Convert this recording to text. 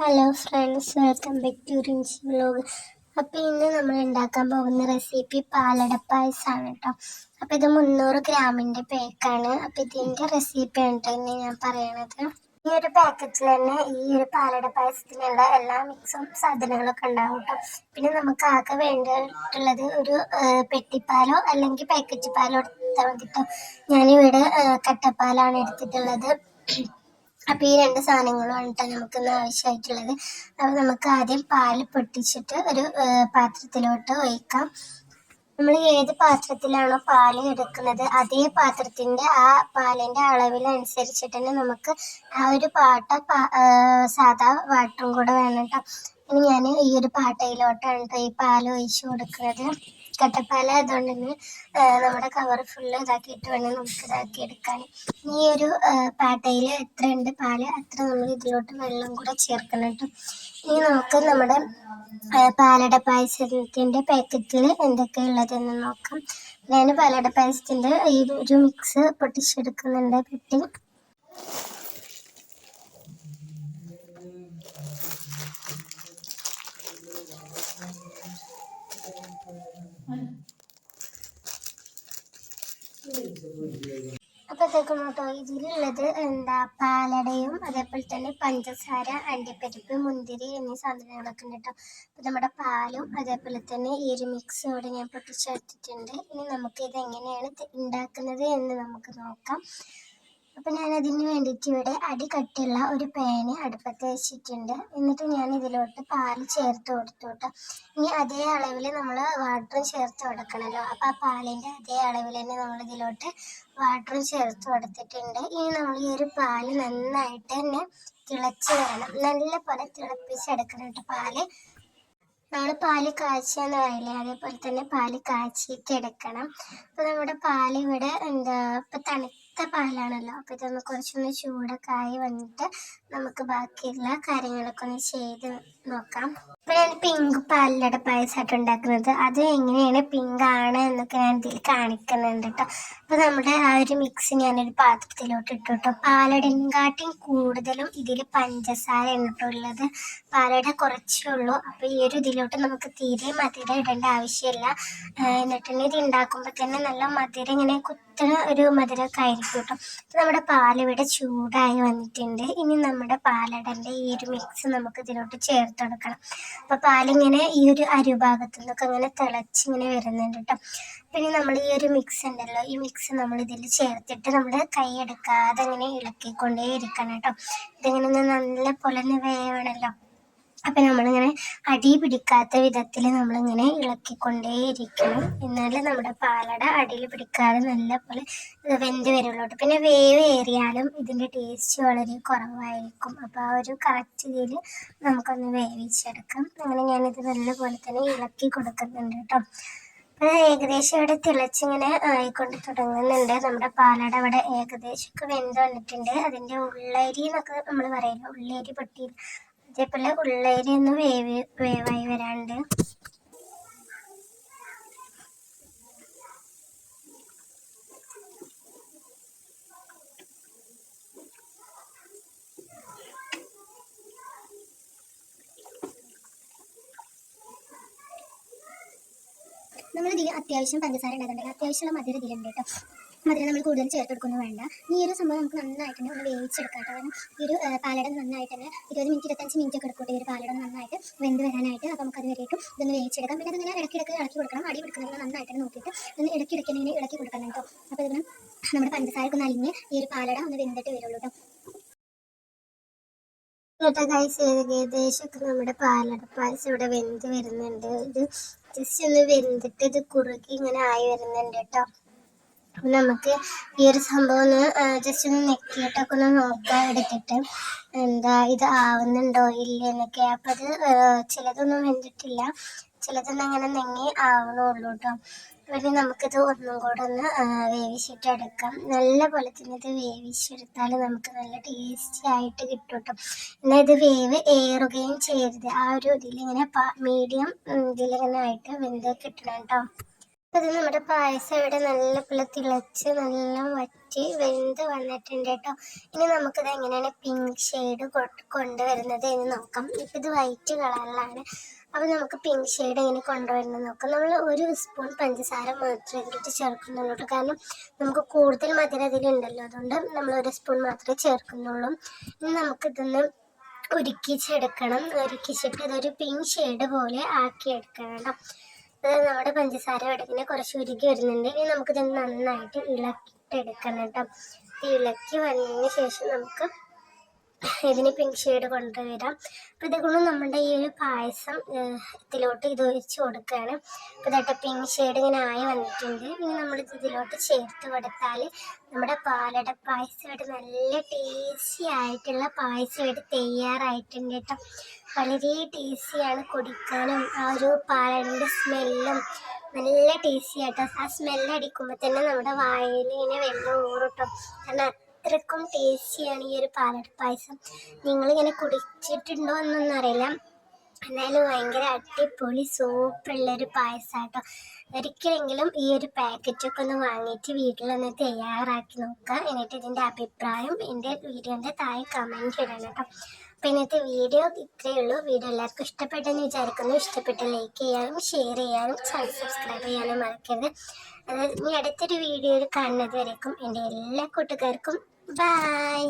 Hello friends, welcome back to Rins vlog. അപ്പോൾ ഇന്ന് നമ്മൾ ഉണ്ടാക്കാൻ പോകുന്ന റെസിപ്പി പാലട പായസമാണ് കേട്ടോ. അപ്പോൾ ഇത് 300 ഗ്രാമിൻ്റെ പേക്കാണ്. അപ്പോൾ ഇതിൻ്റെ റെസിപ്പിയാണ് കേട്ടോ ഇന്ന് ഞാൻ പറയണത്. ഈ ഒരു പാക്കറ്റിൽ തന്നെ ഈ ഒരു പാലട പായസത്തിനുള്ള എല്ലാ മിക്സും സാധനങ്ങളൊക്കെ ഉണ്ടാവും കേട്ടോ. പിന്നെ നമുക്ക് ആകെ വേണ്ടിയിട്ടുള്ളത് ഒരു പെട്ടിപ്പാലോ അല്ലെങ്കിൽ പാക്കറ്റ് പാലോ എടുത്താൽ മതി കേട്ടോ. ഞാനിവിടെ കട്ടപ്പാലാണ് എടുത്തിട്ടുള്ളത്. അപ്പോൾ ഈ രണ്ട് സാധനങ്ങളുമാണ് കേട്ടോ നമുക്കിന്ന് ആവശ്യമായിട്ടുള്ളത്. അപ്പോൾ നമുക്ക് ആദ്യം പാല് പൊട്ടിച്ചിട്ട് ഒരു പാത്രത്തിലോട്ട് ഒഴിക്കാം. നമ്മൾ ഏത് പാത്രത്തിലാണോ പാല് എടുക്കുന്നത് അതേ പാത്രത്തിൻ്റെ ആ പാലിൻ്റെ അളവിനനുസരിച്ചിട്ട് തന്നെ നമുക്ക് ആ ഒരു സാധാ വാട്ടറും കൂടെ വേണം കേട്ടോ. ഇനി ഞാൻ ഈ ഒരു പാട്ടയിലോട്ടാണ് കേട്ടോ ഈ പാൽ ഒഴിച്ച് കൊടുക്കുന്നത്. കട്ടപ്പാല അതുകൊണ്ട് തന്നെ നമ്മുടെ കവർ ഫുള്ള് ഇതാക്കിയിട്ട് വേണം നമുക്ക് ഇതാക്കി എടുക്കാൻ. ഈ ഒരു പാട്ടയിൽ എത്രയുണ്ട് പാല് അത്ര നമ്മൾ ഇതിലോട്ട് വെള്ളം കൂടെ ചേർക്കണം കേട്ടോ. ഇനി നമുക്ക് നമ്മുടെ പാലട പായസത്തിൻ്റെ പാക്കറ്റിൽ എന്തൊക്കെ ഉള്ളതെന്ന് നോക്കാം. ഞാൻ പാലട പായസത്തിൻ്റെ ഈ ഒരു മിക്സ് പൊട്ടിച്ചെടുക്കുന്നുണ്ട് പെട്ടി. അപ്പോഴത്തേക്കും കേട്ടോ ഇതിലുള്ളത് പാലടയും അതേപോലെ തന്നെ പഞ്ചസാര, അണ്ടിപ്പരിപ്പ്, മുന്തിരി എന്നീ സാധനങ്ങളൊക്കെ ഉണ്ട് കേട്ടോ. അപ്പോൾ നമ്മുടെ പാലും അതേപോലെ തന്നെ ഈ ഒരു മിക്സോടെ ഞാൻ പൊട്ടിച്ചെടുത്തിട്ടുണ്ട്. ഇനി നമുക്ക് ഇതെങ്ങനെയാണ് ഉണ്ടാക്കുന്നത് എന്ന് നമുക്ക് നോക്കാം. അപ്പോൾ ഞാൻ അതിന് വേണ്ടിയിട്ട് ഇവിടെ കട്ടിയുള്ള ഒരു പാന് അടുപ്പത്ത് വെച്ചിട്ടുണ്ട്. എന്നിട്ട് ഞാൻ ഇതിലോട്ട് പാല് ചേർത്ത് കൊടുത്തു കേട്ടോ. ഇനി അതേ അളവിൽ നമ്മൾ വാട്ടറും ചേർത്ത് കൊടുക്കണമല്ലോ. അപ്പോൾ ആ പാലിൻ്റെ അതേ അളവിൽ തന്നെ നമ്മൾ ഇതിലോട്ട് വാട്ടറും ചേർത്ത് കൊടുത്തിട്ടുണ്ട്. ഇനി നമ്മൾ ഈ ഒരു പാല് നന്നായിട്ട് തന്നെ തിളച്ച് വരണം. നല്ല പോലെ തിളപ്പിച്ചെടുക്കണം കേട്ടോ പാല്. നമ്മൾ പാല് കാച്ചാന്ന് പറയില്ലേ, അതേപോലെ തന്നെ പാല് കാച്ചിട്ട് എടുക്കണം. അപ്പോൾ നമ്മുടെ പാല് ഇവിടെ ഇപ്പം തണുത്ത പാലാണല്ലോ. അപ്പോൾ ഇതൊന്ന് കുറച്ചൊന്ന് ചൂടൊക്കെ ആയി വന്നിട്ട് നമുക്ക് ബാക്കിയുള്ള കാര്യങ്ങളൊക്കെ ഒന്ന് ചെയ്ത് നോക്കാം. അപ്പോൾ ഞാൻ പിങ്ക് പാലട പായസമായിട്ട് ഉണ്ടാക്കുന്നത്. അത് എങ്ങനെയാണ് പിങ്ക് ആണ് എന്നൊക്കെ ഞാൻ ഇതിൽ കാണിക്കുന്നുണ്ട് കേട്ടോ. അപ്പോൾ നമ്മുടെ ആ ഒരു മിക്സ് ഞാനൊരു പാത്രത്തിലോട്ട് ഇട്ടു കേട്ടോ. പാലടനെക്കാട്ടിയും കൂടുതലും ഇതിൽ പഞ്ചസാര ഉള്ളത്. പാലട കുറച്ചേ ഉള്ളൂ. അപ്പോൾ ഈ ഒരു ഇതിലോട്ട് നമുക്ക് തീരെ മധുരം ഇടേണ്ട ആവശ്യമില്ല. എന്നിട്ട് ഇത് ഉണ്ടാക്കുമ്പോൾ തന്നെ നല്ല മധുരം ഇങ്ങനെ കുത്തണ ഒരു മധുരമൊക്കെ ആയിരിക്കും കേട്ടോ. നമ്മുടെ പാലിവിടെ ചൂടായി വന്നിട്ടുണ്ട്. ഇനി നമ്മുടെ പാലടൻ്റെ ഈ ഒരു മിക്സ് നമുക്ക് ഇതിലോട്ട് ചേർത്ത് കൊടുക്കണം. അപ്പോൾ പാലിങ്ങനെ ഈ ഒരു അരുഭാഗത്തു നിന്നൊക്കെ അങ്ങനെ തിളച്ചിങ്ങനെ വരുന്നുണ്ട് കേട്ടോ. പിന്നെ നമ്മൾ ഈ ഒരു മിക്സ് ഉണ്ടല്ലോ, ഈ മിക്സ് നമ്മൾ ഇതിൽ ചേർത്തിട്ട് നമ്മൾ കൈ എടുക്കാതെ ഇങ്ങനെ ഇളക്കിക്കൊണ്ടേ ഇരിക്കണം കേട്ടോ. ഇതിങ്ങനെ ഒന്ന് നല്ല പോലെ ഒന്ന് വേവണമല്ലോ. അപ്പം നമ്മളിങ്ങനെ അടി പിടിക്കാത്ത വിധത്തിൽ നമ്മളിങ്ങനെ ഇളക്കിക്കൊണ്ടേ ഇരിക്കണം. എന്നാലും നമ്മുടെ പാലട അടിയിൽ പിടിക്കാതെ നല്ല പോലെ വെന്ത് വരുള്ളൂ. പിന്നെ വേവ് ഏറിയാലും ഇതിൻ്റെ ടേസ്റ്റ് വളരെ കുറവായിരിക്കും. അപ്പോൾ ആ ഒരു കറക്റ്റ് ഇതിൽ നമുക്കൊന്ന് വേവിച്ചെടുക്കാം. അങ്ങനെ ഞാനിത് നല്ലപോലെ തന്നെ ഇളക്കി കൊടുക്കുന്നുണ്ട് കേട്ടോ. അപ്പോൾ ഏകദേശം ഇവിടെ തിളച്ചിങ്ങനെ ആയിക്കൊണ്ട് തുടങ്ങുന്നുണ്ട്. നമ്മുടെ പാലട ഇവിടെ ഏകദേശമൊക്കെ വെന്ത് വന്നിട്ടുണ്ട്. അതിൻ്റെ ഉള്ളരി എന്നൊക്കെ നമ്മൾ പറയില്ല, ഉള്ളരി പൊട്ടി അതേപോലെ ഉള്ളരി ഒന്ന് വേവായി വരാണ്ട്. നമ്മളിതിൽ അത്യാവശ്യം പഞ്ചസാര ഉണ്ടാകുന്നുണ്ടെങ്കിൽ അത്യാവശ്യമുള്ള മധുരം ഇതിലുണ്ട് കേട്ടോ. മധുരം നമ്മൾ കൂടുതൽ ചേർത്ത് കൊടുക്കൊന്നും വേണ്ട. ഈ ഒരു സംഭവം നമുക്ക് നന്നായിട്ട് തന്നെ ഒന്ന് വേവിച്ചെടുക്കാം കേട്ടോ. കാരണം ഈ ഒരു പാലട നന്നായിട്ട് തന്നെ 20-25 മിനിറ്റ് ഒക്കെ എടുക്കട്ടെ ഈ ഒരു പാലട നന്നായിട്ട് വെന്ത് വരാനായിട്ട്. അപ്പോൾ നമുക്കത് വരെയിട്ടും ഇതൊന്ന് വേവിച്ചെടുക്കാം. പിന്നെ അതിങ്ങനെ ഇടയ്ക്കിടയ്ക്ക് ഇളക്കി കൊടുക്കണം. അടി കൊടുക്കുന്നത് നന്നായിട്ട് നോക്കിയിട്ട് ഒന്ന് ഇടയ്ക്കിടയ്ക്ക് ഇങ്ങനെ ഇളക്കി കൊടുക്കണം കേട്ടോ. അപ്പോൾ ഇതിന് നമ്മുടെ പഞ്ചസാരക്ക് ഒന്ന് അലിഞ്ഞ് ഈ ഒരു പാലട ഒന്ന് വെന്തിട്ട് വരുള്ളൂ കേട്ടോ. ഏകദേശമൊക്കെ നമ്മുടെ പാലട പായസം ഇവിടെ വെന്ത് വരുന്നുണ്ട്. ഇത് ജസ്റ്റ് ഒന്ന് വെന്തിട്ട് ഇത് കുറുകി ഇങ്ങനെ ആയി വരുന്നുണ്ട് കേട്ടോ. നമുക്ക് ഈ ഒരു സംഭവം ഒന്ന് ജസ്റ്റ് ഒന്ന് നെക്കിയിട്ടൊക്കെ ഒന്ന് നോക്കാൻ എടുത്തിട്ട് ഇത് ആവുന്നുണ്ടോ ഇല്ല എന്നൊക്കെ. അപ്പം അത് ചിലതൊന്നും വെന്തിട്ടില്ല, ചിലതൊന്നും അങ്ങനെ നെങ്ങി ആവണുള്ളൂ കേട്ടോ. പിന്നെ നമുക്കിത് ഒന്നും കൂടെ ഒന്ന് വേവിച്ചിട്ടെടുക്കാം. നല്ല പോലെ തന്നെ ഇത് വേവിച്ചെടുത്താൽ നമുക്ക് നല്ല ടേസ്റ്റി ആയിട്ട് കിട്ടും കേട്ടോ. എന്നാൽ ഇത് വേവ് ഏറുകയും ചെയ്യരുത്. ആ ഒരു ഇതിലിങ്ങനെ മീഡിയം ഇതിലിങ്ങനെ ആയിട്ട് വെന്ത് കിട്ടണം കേട്ടോ. അത് നമ്മുടെ പായസം ഇവിടെ നല്ല തിളച്ച് നല്ല വറ്റി വെന്ത് വന്നിട്ടുണ്ട് കേട്ടോ. ഇനി നമുക്കിത് എങ്ങനെയാണ് പിങ്ക് ഷെയ്ഡ് കൊണ്ടുവരുന്നത് എന്ന് നോക്കാം. ഇപ്പം ഇത് വൈറ്റ് കളറിലാണ്. അപ്പോൾ നമുക്ക് പിങ്ക് ഷെയ്ഡ് എങ്ങനെ കൊണ്ടുവരുന്നത് നോക്കാം. നമ്മൾ 1 സ്പൂൺ പഞ്ചസാര മാത്രമേ ഇതിലിട്ട് ചേർക്കുന്നുള്ളൂ. കാരണം നമുക്ക് കൂടുതൽ മധുരം അതിലുണ്ടല്ലോ, അതുകൊണ്ട് നമ്മൾ 1 സ്പൂൺ മാത്രമേ ചേർക്കുന്നുള്ളൂ. ഇനി നമുക്കിതൊന്ന് ഉരുക്കിച്ചിട്ട് ഇതൊരു പിങ്ക് ഷെയ്ഡ് പോലെ ആക്കിയെടുക്കണം കേട്ടോ. നമ്മുടെ പഞ്ചസാര വെടക്കിനെ കുറച്ച് ഉരുക്കി വരുന്നുണ്ട്. ഇനി നമുക്കിത് നന്നായിട്ട് ഇളക്കിയിട്ടെടുക്കണം കേട്ടോ. ഇളക്കി വന്നതിന് ശേഷം നമുക്ക് ഇതിന് പിങ്ക് ഷെയ്ഡ് കൊണ്ടുവരാം. അപ്പോൾ ഇതുകൊണ്ട് നമ്മുടെ ഈ ഒരു പായസം ഇതിലോട്ട് ഇത് ഒഴിച്ച് കൊടുക്കുകയാണ്. അപ്പോൾ ഇതായിട്ട് പിങ്ക് ഷെയ്ഡ് ഇങ്ങനെ ആയി വന്നിട്ടുണ്ട്. ഇനി നമ്മളിത് ഇതിലോട്ട് ചേർത്ത് കൊടുത്താൽ നമ്മുടെ പാലട പായസം ഇവിടെ നല്ല ടേസ്റ്റി ആയിട്ടുള്ള പായസം ഇവിടെ തയ്യാറായിട്ടുണ്ട് കേട്ടോ. വളരെ ടേസ്റ്റിയാണ്, കുടിക്കാനും ആ ഒരു പാലടൻ്റെ സ്മെല്ലും നല്ല ടേസ്റ്റി ആട്ടോ. ആ സ്മെല്ല് അടിക്കുമ്പോൾ തന്നെ നമ്മുടെ വായിൽ ഇങ്ങനെ വെള്ളം ഊറുട്ടോ. കാരണം അത്രക്കും ടേസ്റ്റിയാണ് ഈ ഒരു പാലട പായസം. നിങ്ങളിങ്ങനെ കുടിച്ചിട്ടുണ്ടോ എന്നൊന്നും അറിയില്ല, എന്നാലും ഭയങ്കര അടിപൊളി സൂപ്പറുള്ളൊരു പായസമാട്ടോ. ഒരിക്കലെങ്കിലും ഈ ഒരു പാക്കറ്റൊക്കെ ഒന്ന് വാങ്ങിയിട്ട് വീട്ടിലൊന്ന് തയ്യാറാക്കി നോക്കുക. എന്നിട്ട് ഇതിൻ്റെ അഭിപ്രായം എൻ്റെ വീഡിയോൻ്റെ താഴെ കമൻറ്റ് ഇടണം കേട്ടോ. അപ്പോൾ ഇന്നത്തെ വീഡിയോ ഇത്രയേ ഉള്ളൂ. വീഡിയോ എല്ലാവർക്കും ഇഷ്ടപ്പെട്ടെന്ന് വിചാരിക്കുന്നു. ഇഷ്ടപ്പെട്ട് ലൈക്ക് ചെയ്യാനും ഷെയർ ചെയ്യാനും സബ്സ്ക്രൈബ് ചെയ്യാനും മറക്കരുത്. ഇനി അടുത്തൊരു വീഡിയോയിൽ കാണുന്നത് വരേക്കും എൻ്റെ എല്ലാ കൂട്ടുകാർക്കും ബൈ.